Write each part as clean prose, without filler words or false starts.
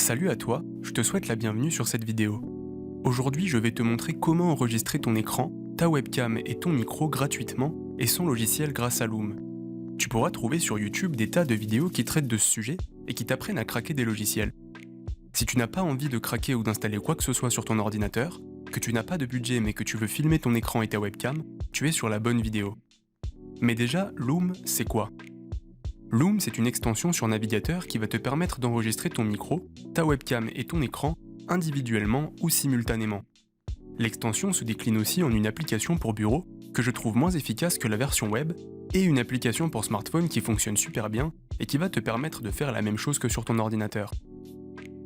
Salut à toi, je te souhaite la bienvenue sur cette vidéo. Aujourd'hui, je vais te montrer comment enregistrer ton écran, ta webcam et ton micro gratuitement et sans logiciel grâce à Loom. Tu pourras trouver sur YouTube des tas de vidéos qui traitent de ce sujet et qui t'apprennent à craquer des logiciels. Si tu n'as pas envie de craquer ou d'installer quoi que ce soit sur ton ordinateur, que tu n'as pas de budget mais que tu veux filmer ton écran et ta webcam, tu es sur la bonne vidéo. Mais déjà, Loom, c'est quoi ? Loom, c'est une extension sur navigateur qui va te permettre d'enregistrer ton micro, ta webcam et ton écran individuellement ou simultanément. L'extension se décline aussi en une application pour bureau que je trouve moins efficace que la version web et une application pour smartphone qui fonctionne super bien et qui va te permettre de faire la même chose que sur ton ordinateur.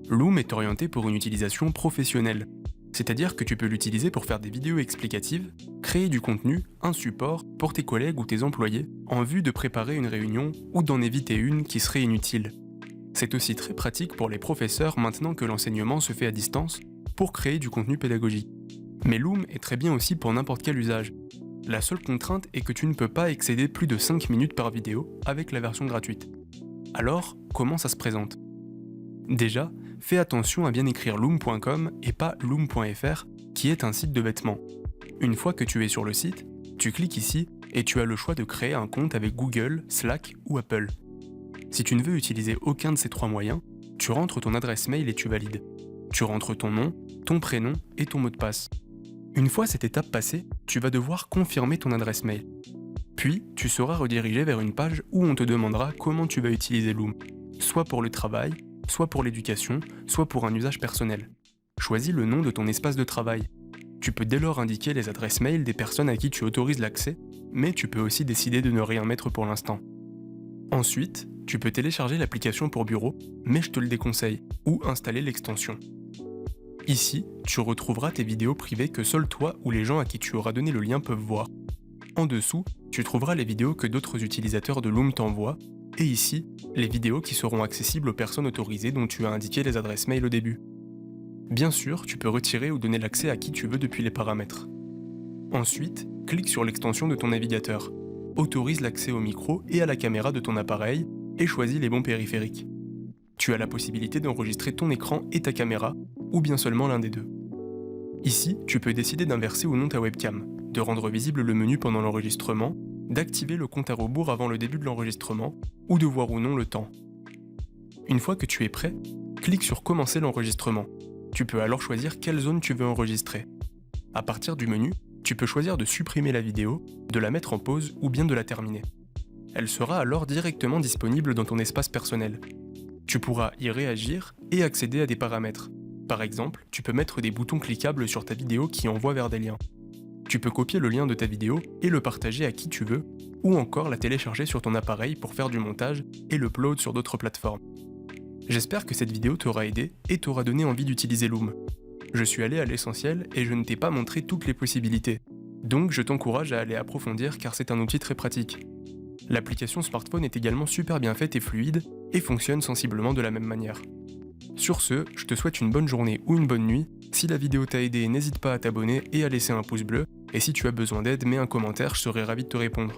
Loom est orienté pour une utilisation professionnelle, c'est-à-dire que tu peux l'utiliser pour faire des vidéos explicatives, créer du contenu, un support pour tes collègues ou tes employés en vue de préparer une réunion ou d'en éviter une qui serait inutile. C'est aussi très pratique pour les professeurs maintenant que l'enseignement se fait à distance pour créer du contenu pédagogique. Mais Loom est très bien aussi pour n'importe quel usage. La seule contrainte est que tu ne peux pas excéder plus de 5 minutes par vidéo avec la version gratuite. Alors, comment ça se présente ? Déjà, fais attention à bien écrire loom.com et pas loom.fr qui est un site de vêtements. Une fois que tu es sur le site, tu cliques ici et tu as le choix de créer un compte avec Google, Slack ou Apple. Si tu ne veux utiliser aucun de ces trois moyens, tu rentres ton adresse mail et tu valides. Tu rentres ton nom, ton prénom et ton mot de passe. Une fois cette étape passée, tu vas devoir confirmer ton adresse mail. Puis, tu seras redirigé vers une page où on te demandera comment tu vas utiliser Loom, soit pour le travail, soit pour l'éducation, soit pour un usage personnel. Choisis le nom de ton espace de travail. Tu peux dès lors indiquer les adresses mail des personnes à qui tu autorises l'accès, mais tu peux aussi décider de ne rien mettre pour l'instant. Ensuite, tu peux télécharger l'application pour bureau, mais je te le déconseille, ou installer l'extension. Ici, tu retrouveras tes vidéos privées que seul toi ou les gens à qui tu auras donné le lien peuvent voir. En dessous, tu trouveras les vidéos que d'autres utilisateurs de Loom t'envoient, et ici, les vidéos qui seront accessibles aux personnes autorisées dont tu as indiqué les adresses mail au début. Bien sûr, tu peux retirer ou donner l'accès à qui tu veux depuis les paramètres. Ensuite, clique sur l'extension de ton navigateur. Autorise l'accès au micro et à la caméra de ton appareil et choisis les bons périphériques. Tu as la possibilité d'enregistrer ton écran et ta caméra, ou bien seulement l'un des deux. Ici, tu peux décider d'inverser ou non ta webcam, de rendre visible le menu pendant l'enregistrement, d'activer le compte à rebours avant le début de l'enregistrement, ou de voir ou non le temps. Une fois que tu es prêt, clique sur Commencer l'enregistrement. Tu peux alors choisir quelle zone tu veux enregistrer. À partir du menu, tu peux choisir de supprimer la vidéo, de la mettre en pause ou bien de la terminer. Elle sera alors directement disponible dans ton espace personnel. Tu pourras y réagir et accéder à des paramètres. Par exemple, tu peux mettre des boutons cliquables sur ta vidéo qui envoient vers des liens. Tu peux copier le lien de ta vidéo et le partager à qui tu veux, ou encore la télécharger sur ton appareil pour faire du montage et l'upload sur d'autres plateformes. J'espère que cette vidéo t'aura aidé et t'aura donné envie d'utiliser Loom. Je suis allé à l'essentiel et je ne t'ai pas montré toutes les possibilités. Donc je t'encourage à aller approfondir car c'est un outil très pratique. L'application smartphone est également super bien faite et fluide et fonctionne sensiblement de la même manière. Sur ce, je te souhaite une bonne journée ou une bonne nuit. Si la vidéo t'a aidé, n'hésite pas à t'abonner et à laisser un pouce bleu. Et si tu as besoin d'aide, mets un commentaire, je serai ravi de te répondre.